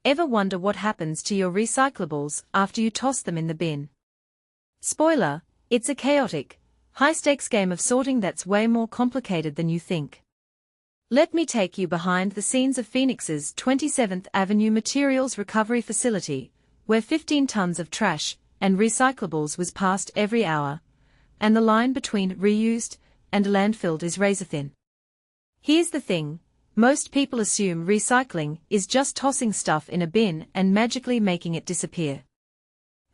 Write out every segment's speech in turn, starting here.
Ever wonder what happens to your recyclables after you toss them in the bin? Spoiler, it's a chaotic, high-stakes game of sorting that's way more complicated than you think. Let me take you behind the scenes of Phoenix's 27th Avenue Materials Recovery Facility, where 15 tons of trash and recyclables was passed every hour, and the line between reused and landfilled is razor-thin. Here's the thing, most people assume recycling is just tossing stuff in a bin and magically making it disappear.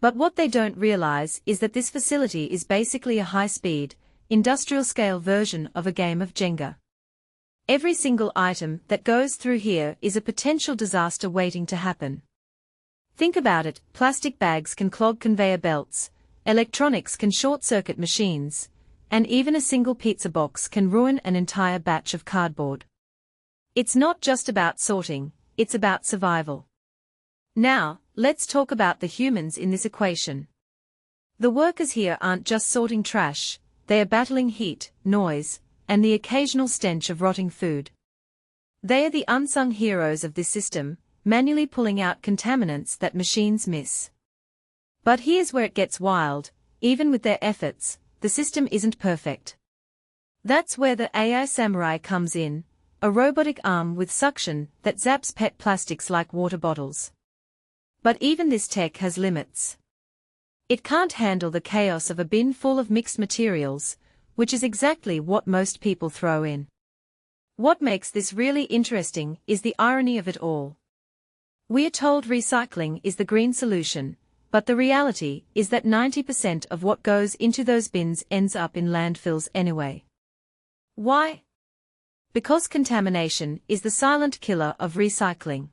But what they don't realize is that this facility is basically a high-speed, industrial-scale version of a game of Jenga. Every single item that goes through here is a potential disaster waiting to happen. Think about it, plastic bags can clog conveyor belts, electronics can short-circuit machines, and even a single pizza box can ruin an entire batch of cardboard. It's not just about sorting, it's about survival. Now, let's talk about the humans in this equation. The workers here aren't just sorting trash, they are battling heat, noise, and the occasional stench of rotting food. They are the unsung heroes of this system, manually pulling out contaminants that machines miss. But here's where it gets wild, even with their efforts, the system isn't perfect. That's where the AI Samurai comes in, a robotic arm with suction that zaps pet plastics like water bottles. But even this tech has limits. It can't handle the chaos of a bin full of mixed materials, which is exactly what most people throw in. What makes this really interesting is the irony of it all. We are told recycling is the green solution, but the reality is that 90% of what goes into those bins ends up in landfills anyway. Why? Because contamination is the silent killer of recycling.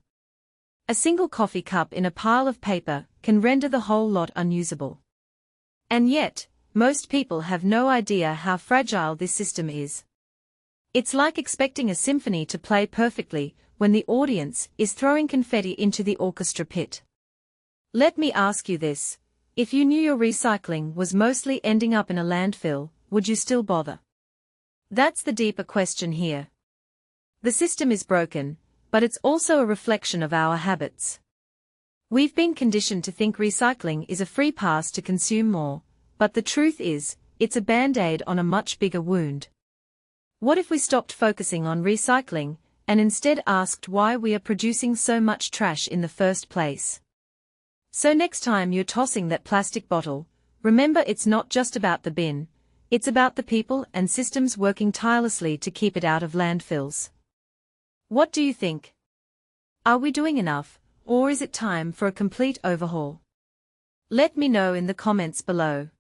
A single coffee cup in a pile of paper can render the whole lot unusable. And yet, most people have no idea how fragile this system is. It's like expecting a symphony to play perfectly when the audience is throwing confetti into the orchestra pit. Let me ask you this, if you knew your recycling was mostly ending up in a landfill, would you still bother? That's the deeper question here. The system is broken, but it's also a reflection of our habits. We've been conditioned to think recycling is a free pass to consume more, but the truth is, it's a band-aid on a much bigger wound. What if we stopped focusing on recycling, and instead asked why we are producing so much trash in the first place? So next time you're tossing that plastic bottle, remember it's not just about the bin, it's about the people and systems working tirelessly to keep it out of landfills. What do you think? Are we doing enough, or is it time for a complete overhaul? Let me know in the comments below.